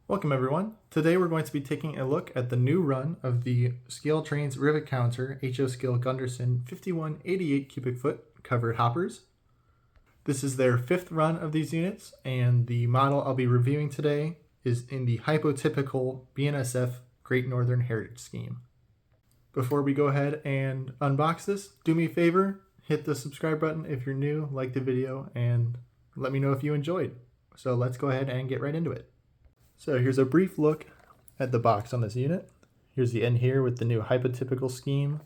Welcome everyone. Today we're going to be taking a look at the new run of the ScaleTrains Rivet Counter HO Gunderson 5188 cubic foot covered hoppers. This is their fifth run of these units, and the model I'll be reviewing today is in the HypoTypical BNSF Great Northern Heritage Scheme. Before we go ahead and unbox this, do me a favor, hit the subscribe button if you're new, like the video, and let me know if you enjoyed. So let's go ahead and get right into it. So here's a brief look at the box on this unit. Here's the end here with the new HypoTypical scheme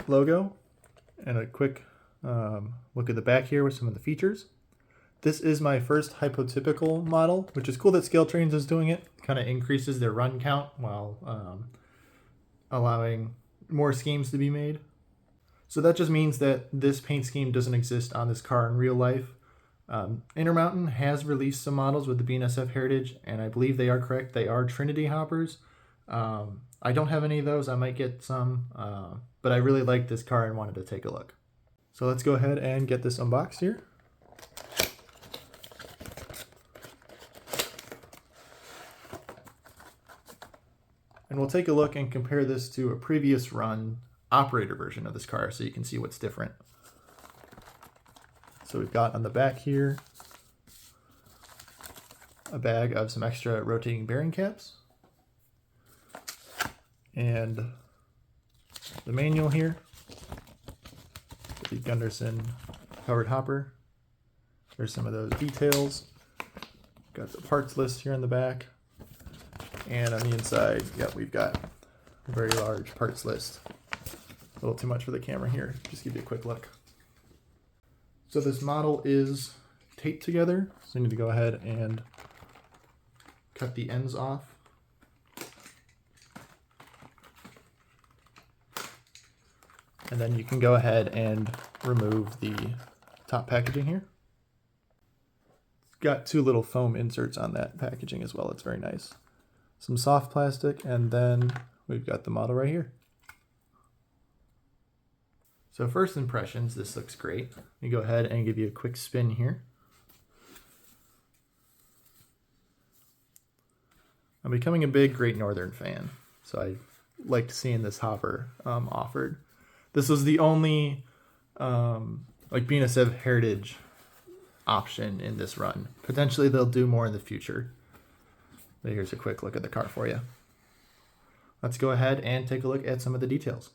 logo, and a quick look at the back here with some of the features. This is my first HypoTypical model, which is cool that ScaleTrains is doing it. Kind of increases their run count while allowing more schemes to be made. So that just means that this paint scheme doesn't exist on this car in real life. Intermountain has released some models with the BNSF Heritage, and I believe they are correct. They are Trinity hoppers. I don't have any of those. I might get some, but I really like this car and wanted to take a look. So let's go ahead and get this unboxed here. And we'll take a look and compare this to a previous run operator version of this car so you can see what's different. So we've got on the back here a bag of some extra rotating bearing caps and the manual here, the Gunderson covered hopper. There's some of those details. Got the parts list here on the back, and on the inside, yep, we've got a very large parts list. A little too much for the camera here. Just give you a quick look. So this model is taped together, so you need to go ahead and cut the ends off. And then you can go ahead and remove the top packaging here. It's got two little foam inserts on that packaging as well. It's very nice. Some soft plastic, and then we've got the model right here. So first impressions, this looks great. Let me go ahead and give you a quick spin here. I'm becoming a big Great Northern fan, so I liked seeing this hopper offered. This was the only like BNSF Heritage option in this run. Potentially they'll do more in the future. But here's a quick look at the car for you. Let's go ahead and take a look at some of the details.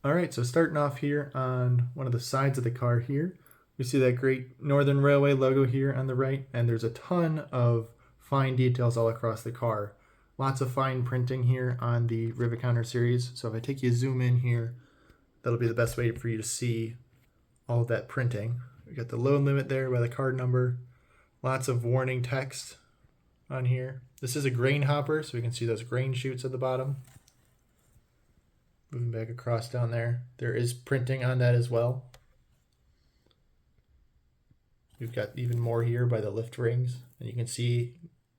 All right, so starting off here on one of the sides of the car here, we see that Great Northern Railway logo here on the right, and there's a ton of fine details all across the car. Lots of fine printing here on the Rivet Counter series. So if I take you zoom in here, that'll be the best way for you to see all of that printing. We got the load limit there by the card number. Lots of warning text on here. This is a grain hopper, so we can see those grain chutes at the bottom. Moving back across down there, there is printing on that as well. We've got even more here by the lift rings, and you can see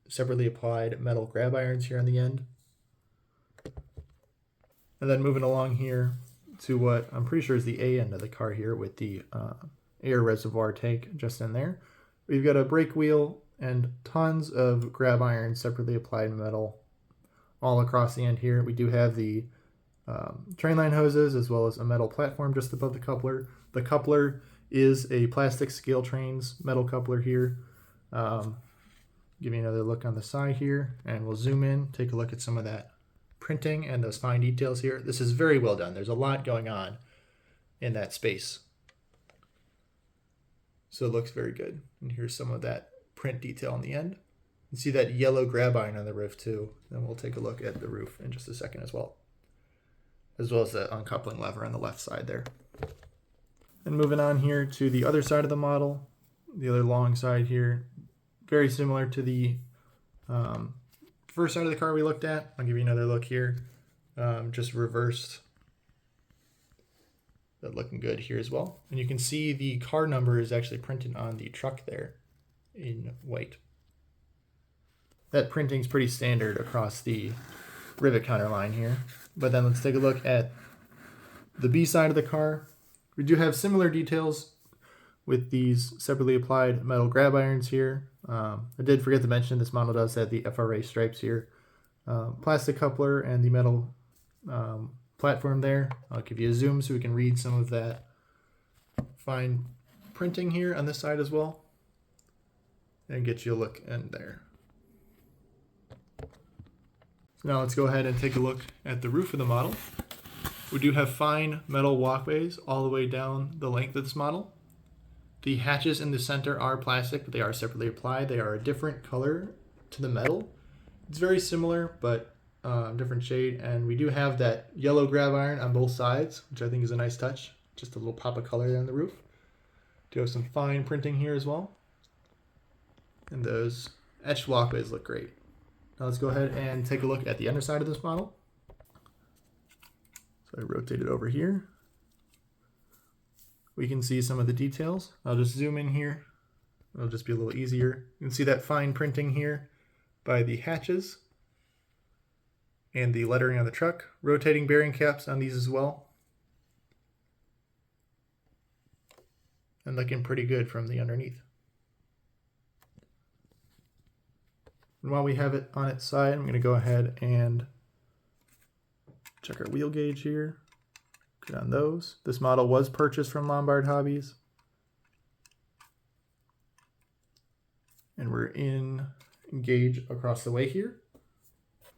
separately applied metal grab irons here on the end. And then moving along here to what I'm pretty sure is the A end of the car here with the air reservoir tank just in there. We've got a brake wheel and tons of grab irons, separately applied metal all across the end here. We do have the train line hoses as well as a metal platform just above the coupler. The coupler is a plastic ScaleTrains metal coupler here. Give you another look on the side here, and we'll zoom in, take a look at some of that printing and those fine details here. This is very well done. There's a lot going on in that space. So it looks very good. And here's some of that print detail on the end. You see that yellow grab iron on the roof too. Then we'll take a look at the roof in just a second as well as the uncoupling lever on the left side there. And moving on here to the other side of the model, the other long side here, very similar to the first side of the car we looked at. I'll give you another look here, just reversed. But looking good here as well. And you can see the car number is actually printed on the truck there in white. That printing is pretty standard across the Rivet Counter line here. But then let's take a look at the B side of the car. We do have similar details with these separately applied metal grab irons here. I did forget to mention this model does have the FRA stripes here. Plastic coupler and the metal platform there. I'll give you a zoom so we can read some of that fine printing here on this side as well, and get you a look in there. So now let's go ahead and take a look at the roof of the model. We do have fine metal walkways all the way down the length of this model. The hatches in the center are plastic, but they are separately applied. They are a different color to the metal. It's very similar, but different shade. And we do have that yellow grab iron on both sides, which I think is a nice touch. Just a little pop of color there on the roof. Do have some fine printing here as well. And those etched walkways look great. Now let's go ahead and take a look at the underside of this model. So I rotate it over here. We can see some of the details. I'll just zoom in here. It'll just be a little easier. You can see that fine printing here by the hatches and the lettering on the truck. Rotating bearing caps on these as well. And looking pretty good from the underneath. And while we have it on its side, I'm going to go ahead and check our wheel gauge here. Good on those. This model was purchased from Lombard Hobbies. And we're in gauge across the way here.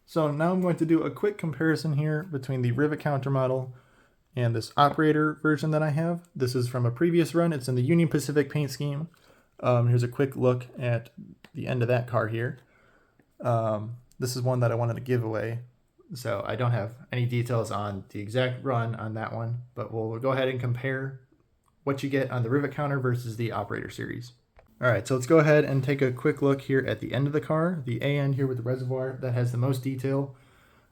So now I'm going to do a quick comparison here between the Rivet Counter model and this operator version that I have. This is from a previous run. It's in the Union Pacific paint scheme. Here's a quick look at the end of that car here. This is one that I wanted to give away. So I don't have any details on the exact run on that one, but we'll go ahead and compare what you get on the Rivet Counter versus the Operator series. All right, so let's go ahead and take a quick look here at the end of the car, the A end here with the reservoir that has the most detail.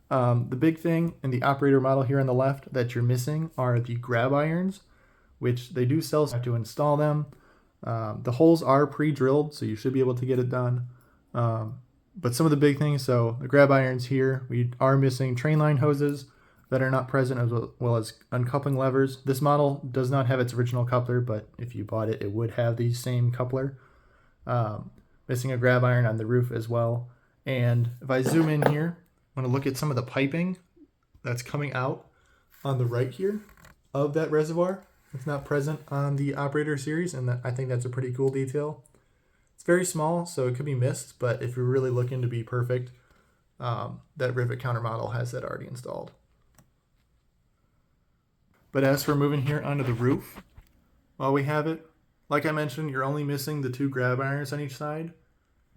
The big thing in the Operator model here on the left that you're missing are the grab irons, which they do sell, so you have to install them. The holes are pre-drilled, so you should be able to get it done. But some of the big things, so the grab irons here, we are missing train line hoses that are not present, as well as uncoupling levers. This model does not have its original coupler, but if you bought it, it would have the same coupler. Missing a grab iron on the roof as well. And if I zoom in here, I want to look at some of the piping that's coming out on the right here of that reservoir. It's not present on the Operator series, and I think that's a pretty cool detail. It's very small, so it could be missed, but if you're really looking to be perfect, that Rivet Counter model has that already installed. But as for moving here onto the roof, while we have it, like I mentioned, you're only missing the 2 grab irons on each side.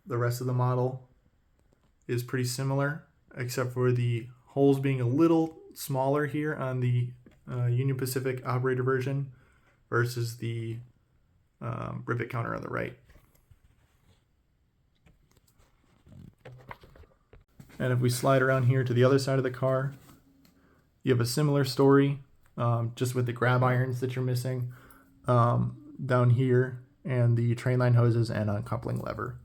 The rest of the model is pretty similar, except for the holes being a little smaller here on the Union Pacific Operator version versus the Rivet Counter on the right. And if we slide around here to the other side of the car, you have a similar story, just with the grab irons that you're missing down here, and the train line hoses and uncoupling lever.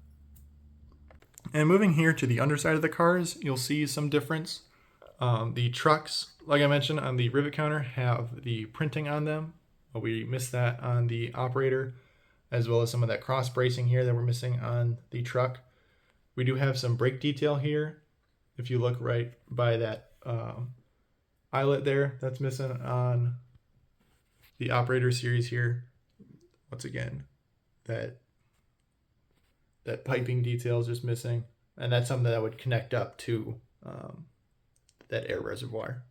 And moving here to the underside of the cars, you'll see some difference. The trucks, like I mentioned on the Rivet Counter, have the printing on them. But we missed that on the Operator, as well as some of that cross bracing here that we're missing on the truck. We do have some brake detail here. If you look right by that eyelet there, that's missing on the Operator series here. Once again, that piping detail is just missing, and that's something that would connect up to that air reservoir.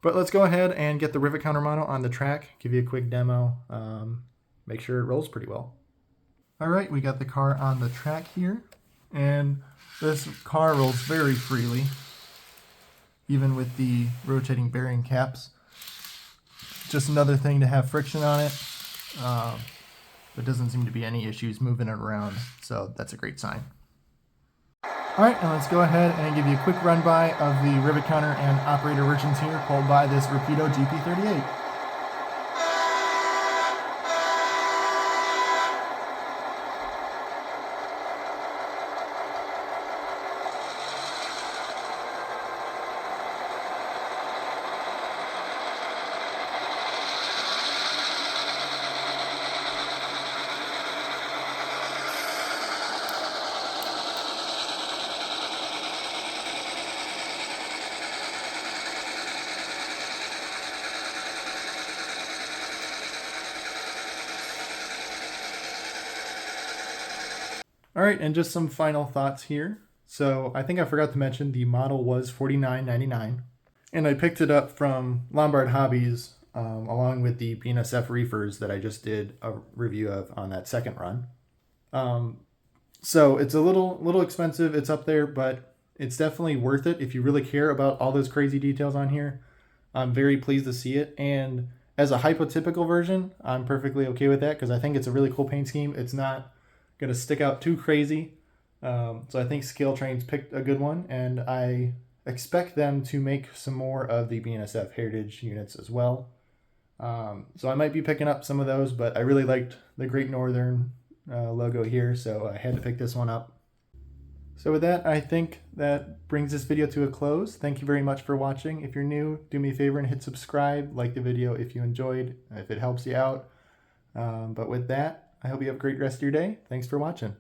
But let's go ahead and get the Rivet Counter model on the track, give you a quick demo, make sure it rolls pretty well. All right, we got the car on the track here, and this car rolls very freely, even with the rotating bearing caps. Just another thing to have friction on it. There doesn't seem to be any issues moving it around, so that's a great sign. All right, and let's go ahead and give you a quick run by of the Rivet Counter and Operator versions here, pulled by this Rapido GP38. All right, and just some final thoughts here. So I think I forgot to mention the model was $49.99, and I picked it up from Lombard Hobbies along with the BNSF reefers that I just did a review of on that second run. So it's a little expensive. It's up there, but it's definitely worth it if you really care about all those crazy details on here. I'm very pleased to see it, and as a HypoTypical version, I'm perfectly okay with that because I think it's a really cool paint scheme. It's not going to stick out too crazy. So I think ScaleTrains picked a good one, and I expect them to make some more of the BNSF Heritage units as well. So I might be picking up some of those, but I really liked the Great Northern logo here, so I had to pick this one up. So with that, I think that brings this video to a close. Thank you very much for watching. If you're new, do me a favor and hit subscribe, like the video if you enjoyed, if it helps you out. But with that, I hope you have a great rest of your day. Thanks for watching.